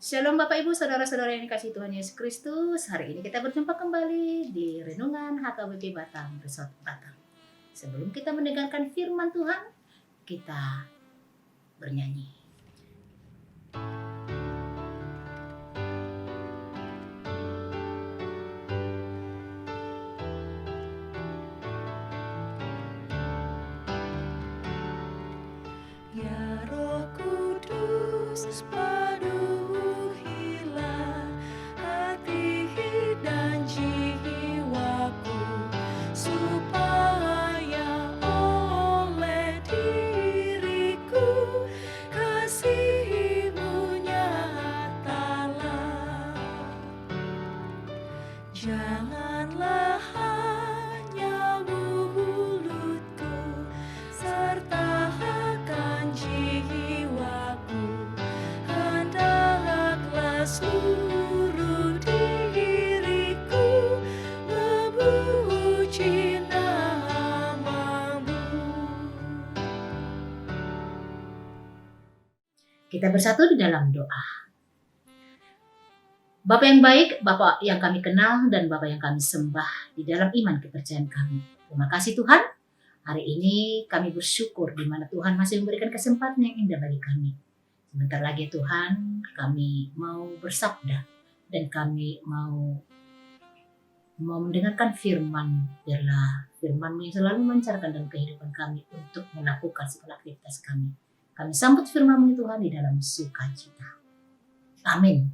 Shalom Bapak Ibu, Saudara-saudara yang dikasihi Tuhan Yesus Kristus. Hari ini kita berjumpa kembali di Renungan HKBP Batam, Resort Batam. Sebelum kita mendengarkan firman Tuhan, kita bernyanyi. Ya Roh Kudus, paduhilah hati dan jiwaku, supaya oleh diriku kasih-Mu nyatalah. Janganlah hanya mulutku, serta akan jiwaku, hendaklah seluruh diriku memuji nama-Mu. Kita bersatu di dalam doa. Bapa yang baik, Bapa yang kami kenal dan Bapa yang kami sembah di dalam iman kepercayaan kami. Terima kasih Tuhan. Hari ini kami bersyukur di mana Tuhan masih memberikan kesempatan yang indah bagi kami. Sebentar lagi Tuhan, kami mau bersabda dan kami mau mendengarkan firman. Biarlah firman-Mu yang selalu memancarkan dalam kehidupan kami untuk melakukan segala aktivitas kami. Kami sambut firman-Mu Tuhan di dalam sukacita. Amin.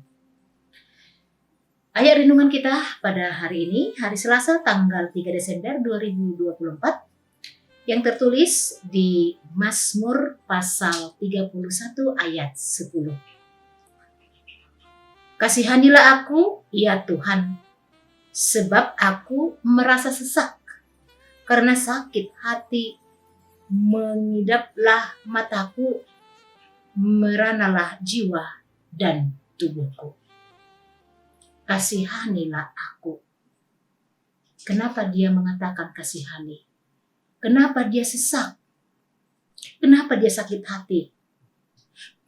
Ayat renungan kita pada hari ini, hari Selasa tanggal 3 Desember 2024, yang tertulis di Mazmur pasal 31 ayat 10. Kasihanilah aku, ya Tuhan, sebab aku merasa sesak, karena sakit hati mengidaplah mataku, meranalah jiwa dan tubuhku. Kasihanilah aku. Kenapa dia mengatakan kasihani? Kenapa dia sesak? Kenapa dia sakit hati?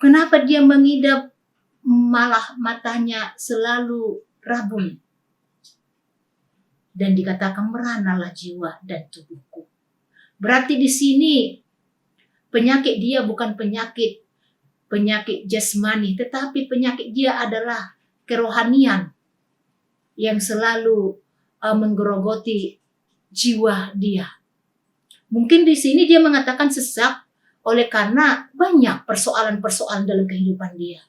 Kenapa dia mengidap malah matanya selalu rabun? Dan dikatakan meranalah jiwa dan tubuhku. Berarti di sini penyakit dia bukan penyakit jasmani, tetapi penyakit dia adalah kerohanian yang selalu menggerogoti jiwa dia. Mungkin di sini dia mengatakan sesak oleh karena banyak persoalan-persoalan dalam kehidupan dia.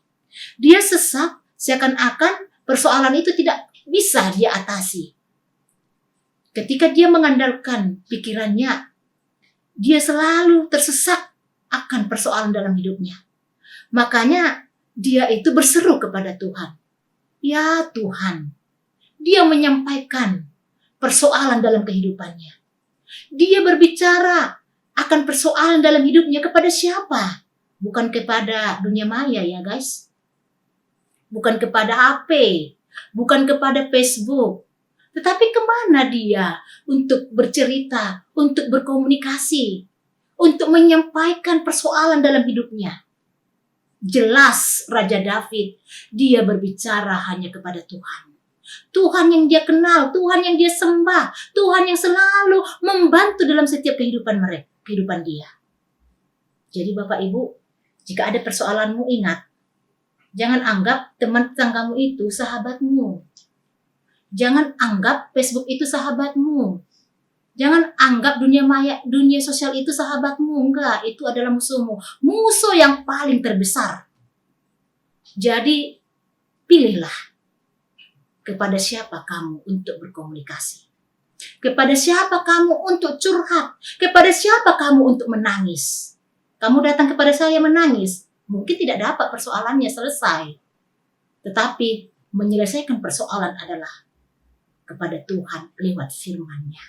Dia sesak seakan-akan persoalan itu tidak bisa dia atasi. Ketika dia mengandalkan pikirannya, dia selalu tersesak akan persoalan dalam hidupnya. Makanya dia itu berseru kepada Tuhan. Ya Tuhan, dia menyampaikan persoalan dalam kehidupannya. Dia berbicara akan persoalan dalam hidupnya kepada siapa? Bukan kepada dunia maya ya guys. Bukan kepada HP. Bukan kepada Facebook. Tetapi kemana dia untuk bercerita, untuk berkomunikasi, untuk menyampaikan persoalan dalam hidupnya? Jelas Raja David, dia berbicara hanya kepada Tuhan. Tuhan yang dia kenal, Tuhan yang dia sembah, Tuhan yang selalu membantu dalam setiap kehidupan dia. Jadi Bapak Ibu, jika ada persoalanmu ingat, jangan anggap teman tetanggamu itu sahabatmu. Jangan anggap Facebook itu sahabatmu. Jangan anggap dunia sosial itu sahabatmu. Enggak, itu adalah musuhmu. Musuh yang paling terbesar. Jadi, pilihlah kepada siapa kamu untuk berkomunikasi. Kepada siapa kamu untuk curhat. Kepada siapa kamu untuk menangis. Kamu datang kepada saya menangis. Mungkin tidak dapat persoalannya selesai. Tetapi menyelesaikan persoalan adalah kepada Tuhan lewat firman-Nya.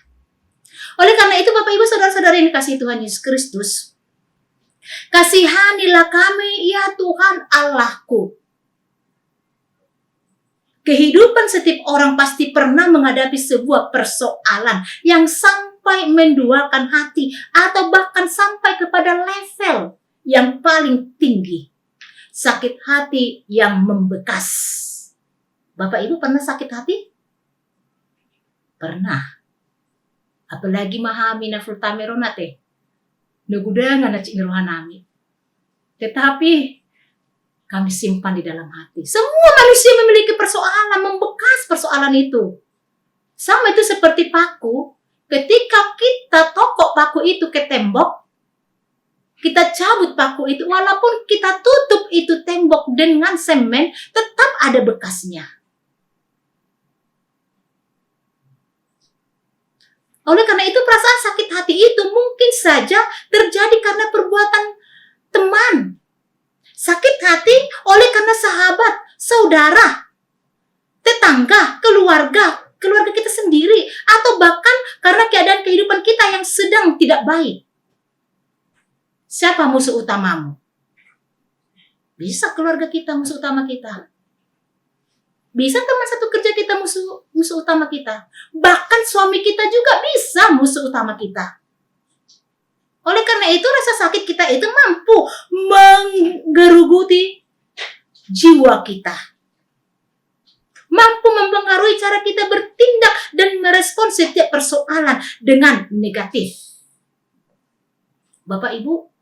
Oleh karena itu Bapak Ibu Saudara-saudara yang dikasihi Tuhan Yesus Kristus, kasihanilah kami ya Tuhan Allahku. Kehidupan setiap orang pasti pernah menghadapi sebuah persoalan yang sampai menduakan hati atau bahkan sampai kepada level yang paling tinggi. sakit hati yang membekas. Bapak Ibu pernah sakit hati? Pernah. Apalagi mahami na fultameronate. Nagudangan na rohanami. Tetapi kami simpan di dalam hati. Semua manusia memiliki persoalan, membekas persoalan itu. Sama itu seperti paku. Ketika kita tokok paku itu ke tembok, kita cabut paku itu, walaupun kita tutup itu tembok dengan semen, tetap ada bekasnya. Oleh karena itu perasaan sakit hati itu mungkin saja terjadi karena perbuatan teman. Sakit hati oleh karena sahabat, saudara, tetangga, keluarga kita sendiri, atau bahkan karena keadaan kehidupan kita yang sedang tidak baik. Siapa musuh utamamu? Bisa keluarga kita musuh utama kita. Bisa teman satu kerja kita musuh utama kita. Bahkan suami kita juga bisa musuh utama kita. Oleh karena itu rasa sakit kita itu mampu menggeruguti jiwa kita. Mampu mempengaruhi cara kita bertindak dan merespon setiap persoalan dengan negatif. Bapak Ibu,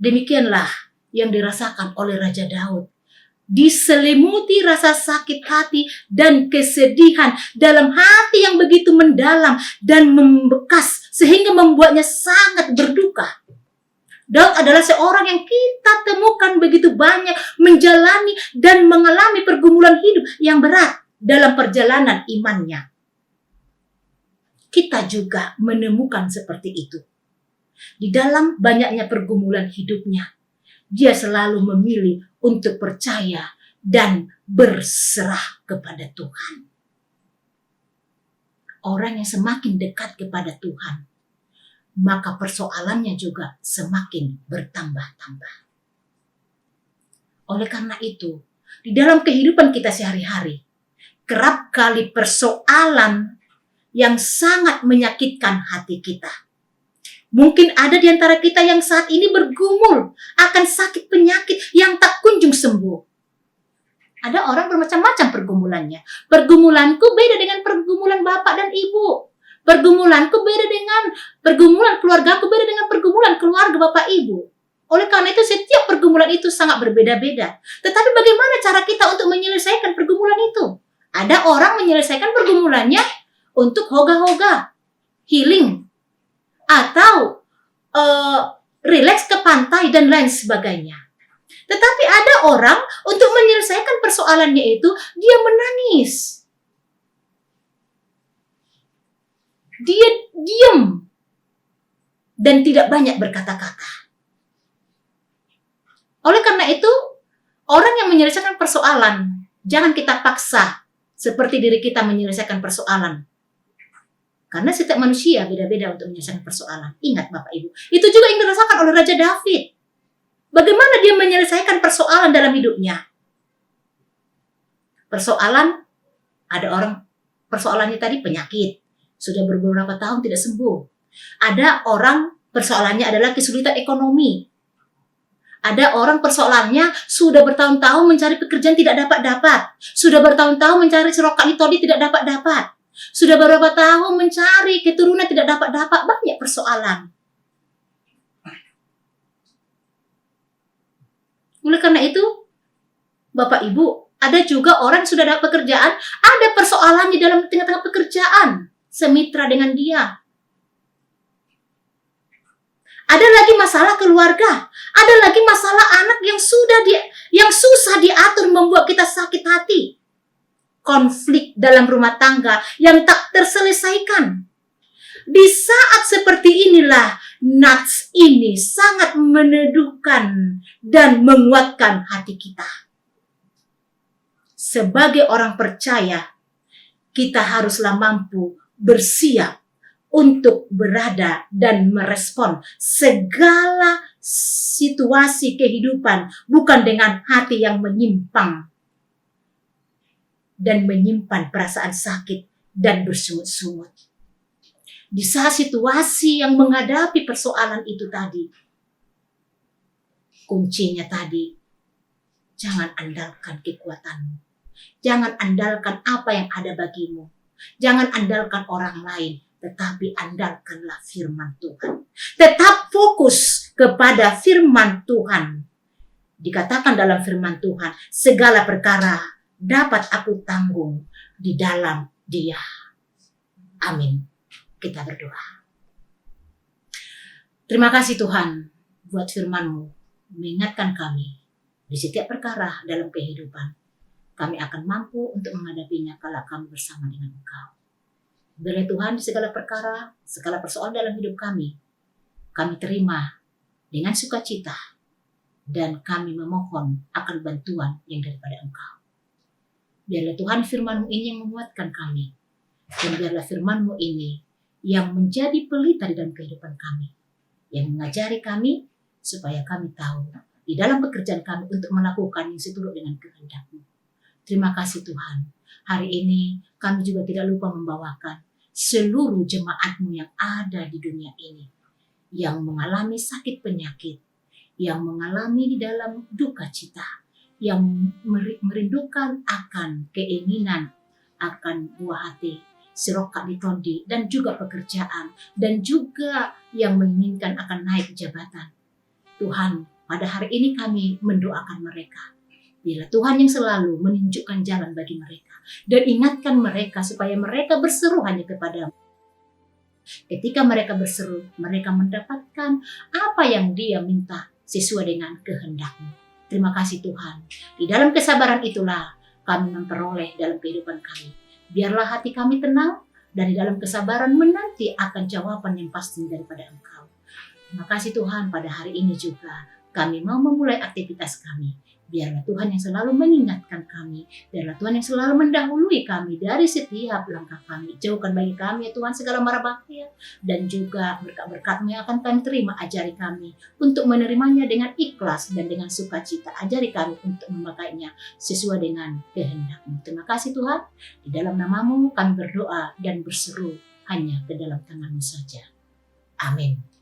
demikianlah yang dirasakan oleh Raja Daud. Diselimuti rasa sakit hati dan kesedihan dalam hati yang begitu mendalam dan membekas sehingga membuatnya sangat berduka. Daud adalah seorang yang kita temukan begitu banyak menjalani dan mengalami pergumulan hidup yang berat dalam perjalanan imannya. Kita juga menemukan seperti itu. Di dalam banyaknya pergumulan hidupnya, dia selalu memilih untuk percaya dan berserah kepada Tuhan. Orang yang semakin dekat kepada Tuhan, maka persoalannya juga semakin bertambah-tambah. Oleh karena itu, di dalam kehidupan kita sehari-hari, kerap kali persoalan yang sangat menyakitkan hati kita. Mungkin ada di antara kita yang saat ini bergumul akan sakit penyakit yang tak kunjung sembuh. Ada orang bermacam-macam pergumulannya. Pergumulanku beda dengan pergumulan bapak dan ibu. Pergumulanku beda dengan pergumulan keluargaku, beda dengan pergumulan keluarga bapak ibu. Oleh karena itu setiap pergumulan itu sangat berbeda-beda. Tetapi bagaimana cara kita untuk menyelesaikan pergumulan itu? Ada orang menyelesaikan pergumulannya untuk hoga-hoga, healing, atau relax ke pantai dan lain sebagainya. Tetapi ada orang untuk menyelesaikan persoalannya itu dia menangis. Dia diam dan tidak banyak berkata-kata. Oleh karena itu, orang yang menyelesaikan persoalan, jangan kita paksa seperti diri kita menyelesaikan persoalan. Karena setiap manusia beda-beda untuk menyelesaikan persoalan. Ingat Bapak Ibu, itu juga yang dirasakan oleh Raja David. Bagaimana dia menyelesaikan persoalan dalam hidupnya? Persoalan, ada orang persoalannya tadi penyakit. Sudah beberapa tahun tidak sembuh. Ada orang persoalannya adalah kesulitan ekonomi. Ada orang persoalannya sudah bertahun-tahun mencari pekerjaan tidak dapat-dapat. Sudah bertahun-tahun mencari serokan todi tidak dapat-dapat. Sudah beberapa tahun mencari keturunan tidak dapat-dapat. Banyak persoalan. Oleh karena itu, Bapak Ibu, ada juga orang yang sudah dapat pekerjaan, ada persoalannya dalam tengah-tengah pekerjaan. Semitra dengan dia. Ada lagi masalah keluarga, ada lagi masalah anak yang susah diatur membuat kita sakit hati. Konflik dalam rumah tangga yang tak terselesaikan. Di saat seperti inilah nats ini sangat meneduhkan dan menguatkan hati kita. Sebagai orang percaya, kita haruslah mampu bersiap untuk berada dan merespon segala situasi kehidupan bukan dengan hati yang menyimpang dan menyimpan perasaan sakit dan bersungut-sungut. Di saat situasi yang menghadapi persoalan itu tadi, kuncinya tadi Jangan andalkan kekuatanmu. Jangan andalkan apa yang ada bagimu. Jangan andalkan orang lain, tetapi andalkanlah firman Tuhan. Tetap fokus kepada firman Tuhan. Dikatakan dalam firman Tuhan, segala perkara dapat aku tanggung di dalam Dia. Amin. Kita berdoa. Terima kasih Tuhan buat firman-Mu mengingatkan kami di setiap perkara dalam kehidupan. Kami akan mampu untuk menghadapinya kalau kami bersama dengan Engkau. Biarlah Tuhan di segala perkara, segala persoalan dalam hidup kami terima dengan sukacita dan kami memohon akan bantuan yang daripada Engkau. Biarlah Tuhan firman-Mu ini yang menguatkan kami, dan biarlah firman-Mu ini yang menjadi pelita di dalam kehidupan kami, yang mengajari kami supaya kami tahu di dalam pekerjaan kami untuk melakukan yang seturut dengan kehendak-Mu. Terima kasih Tuhan. Hari ini kami juga tidak lupa membawakan seluruh jemaat-Mu yang ada di dunia ini, yang mengalami sakit penyakit, yang mengalami di dalam duka cita, yang merindukan akan keinginan, akan buah hati, sirokat ditondi, dan juga pekerjaan, dan juga yang menginginkan akan naik jabatan. Tuhan, pada hari ini kami mendoakan mereka. Biarlah Tuhan yang selalu menunjukkan jalan bagi mereka dan ingatkan mereka supaya mereka berseru hanya kepada-Mu. Ketika mereka berseru, mereka mendapatkan apa yang Dia minta sesuai dengan kehendak-Mu. Terima kasih Tuhan. Di dalam kesabaran itulah kami memperoleh dalam kehidupan kami. Biarlah hati kami tenang dan di dalam kesabaran menanti akan jawaban yang pasti daripada Engkau. Terima kasih Tuhan, pada hari ini juga kami mau memulai aktivitas kami. Biarlah Tuhan yang selalu mengingatkan kami. Biarlah Tuhan yang selalu mendahului kami dari setiap langkah kami. Jauhkan bagi kami ya Tuhan segala mara bahaya. Dan juga berkat-berkat-Mu yang akan kami terima. Ajari kami untuk menerimanya dengan ikhlas dan dengan sukacita. Ajari kami untuk memakainya sesuai dengan kehendak-Mu. Terima kasih Tuhan. Di dalam nama-Mu kami berdoa dan berseru hanya ke dalam tangan-Mu saja. Amin.